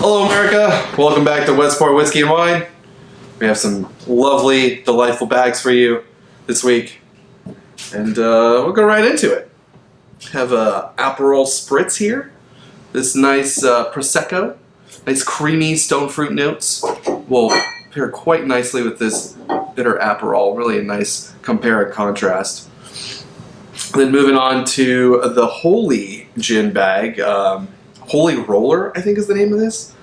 Hello America, welcome back to Westport Whiskey and Wine. We have some lovely, delightful bags for you this week. And we'll go right into it. Have a Aperol Spritz here. This nice Prosecco. Nice creamy stone fruit notes. Will pair quite nicely with this bitter Aperol. Really a nice compare and contrast. Then moving on to the Holi gin bag. Holi Roller, I think is the name of this.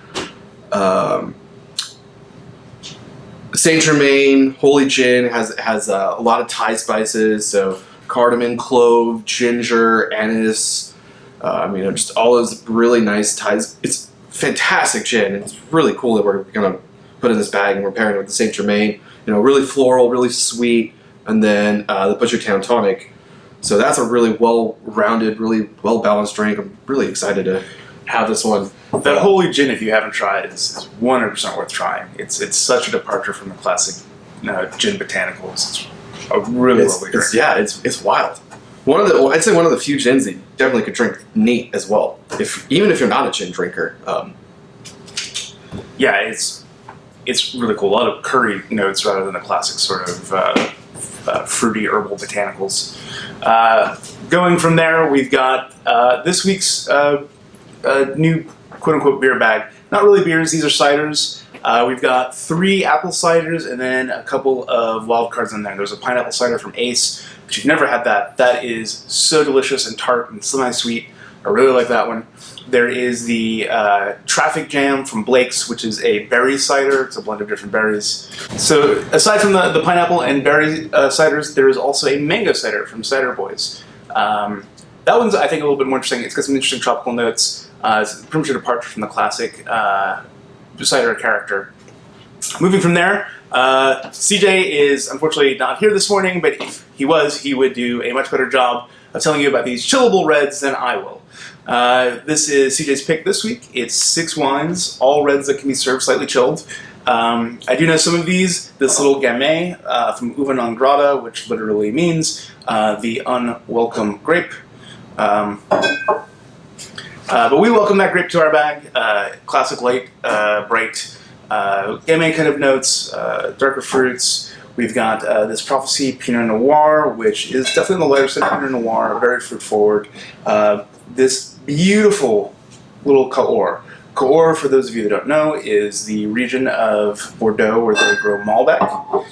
Saint Germain Holi gin has a lot of Thai spices, so cardamom, clove, ginger, anise. Just all those really nice Thais. It's fantastic gin. It's really cool that we're gonna put in this bag and we're pairing it with the Saint Germain. Really floral, really sweet, and then the Butchertown tonic. So that's a really well-rounded, really well-balanced drink. I'm really excited to have this one. That Holi gin, if you haven't tried, is 100% worth trying. It's such a departure from the classic gin botanicals. It's a really lovely drink. It's wild. I'd say one of the few gins that you definitely could drink neat as well, even if you're not a gin drinker. Yeah, it's really cool. A lot of curry notes rather than the classic sort of fruity herbal botanicals. Going from there, we've got this week's new quote-unquote beer bag. Not really beers, these are ciders. We've got 3 apple ciders and then a couple of wild cards in there. There's a pineapple cider from Ace, but you've never had that. That is so delicious and tart and semi-sweet. I really like that one. There is the Traffic Jam from Blake's, which is a berry cider. It's a blend of different berries. So aside from the pineapple and berry ciders, there is also a mango cider from Ciderboys. That one's, I think, a little bit more interesting. It's got some interesting tropical notes. It's pretty much a departure from the classic cider character. Moving from there, CJ is unfortunately not here this morning, but if he was, he would do a much better job of telling you about these chillable reds than I will. This is CJ's pick this week. It's 6 wines, all reds that can be served slightly chilled. I do know some of these. This little Germain from Uva Non Grata, which literally means the unwelcome grape. But we welcome that grape to our bag. Classic light, bright, Germain kind of notes, darker fruits. We've got this Prophecy Pinot Noir, which is definitely on the lighter side of Pinot Noir, very fruit forward. This beautiful little Cahors. Cahors, for those of you that don't know, is the region of Bordeaux where they grow Malbec.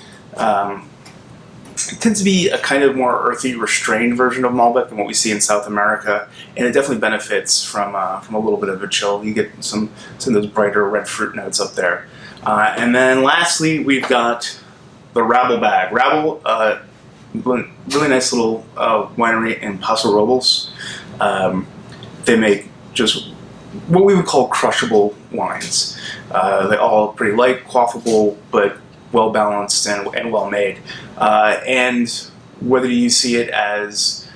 It tends to be a kind of more earthy, restrained version of Malbec than what we see in South America, and it definitely benefits from a little bit of a chill. You get some of those brighter red fruit notes up there. And then lastly, we've got the Rabble bag. Rabble, really nice little winery in Paso Robles. They make just what we would call crushable wines. They're all pretty light, quaffable, but well balanced and well made. And whether you see it as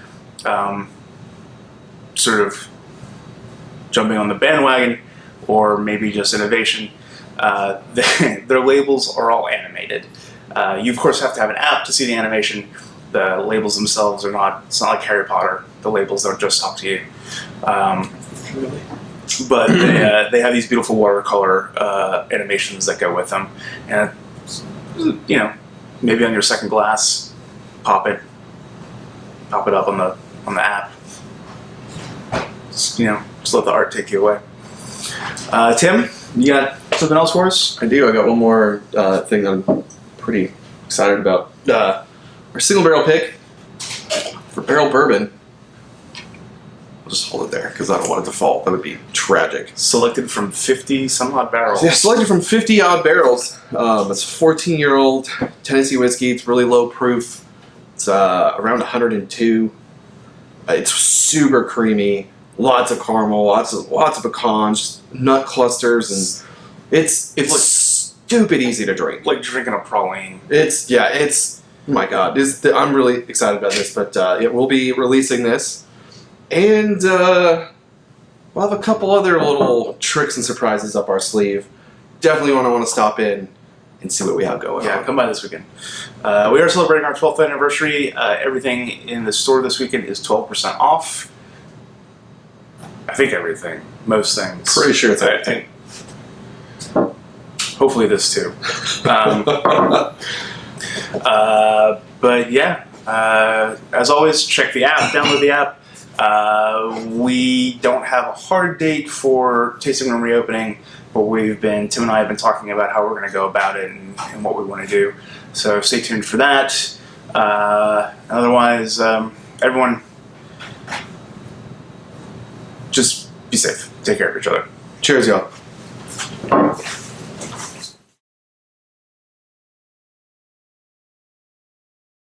sort of jumping on the bandwagon or maybe just innovation, their labels are all animated. You of course have to have an app to see the animation. The labels themselves are not, it's not like Harry Potter. The labels don't just talk to you. Really? But they have these beautiful watercolor animations that go with them. And maybe on your second glass, pop it up on the app. Just let the art take you away. Tim, you got something else for us? I do. I got one more thing that I'm pretty excited about. Our single barrel pick for barrel bourbon. I'll just hold it there because I don't want it to fall. That would be tragic. Selected from 50 some odd barrels. Yeah, selected from 50 odd barrels. It's a 14-year-old Tennessee whiskey. It's really low proof. It's around 102. It's super creamy. Lots of caramel. Lots of pecans. Nut clusters, and it's like stupid easy to drink. Like drinking a praline. It's oh my god. I'm really excited about this, but we'll be releasing this. And we'll have a couple other little tricks and surprises up our sleeve. Definitely want to stop in and see what we have going on. Yeah, come by this weekend. We are celebrating our 12th anniversary. Everything in the store this weekend is 12% off. I think everything. Most things. Pretty sure it's everything. Hopefully this too. But yeah, as always, check the app, download the app. We don't have a hard date for tasting room reopening, but Tim and I have been talking about how we're going to go about it and what we want to do. So stay tuned for that. Otherwise, everyone, just be safe. Take care of each other. Cheers, y'all.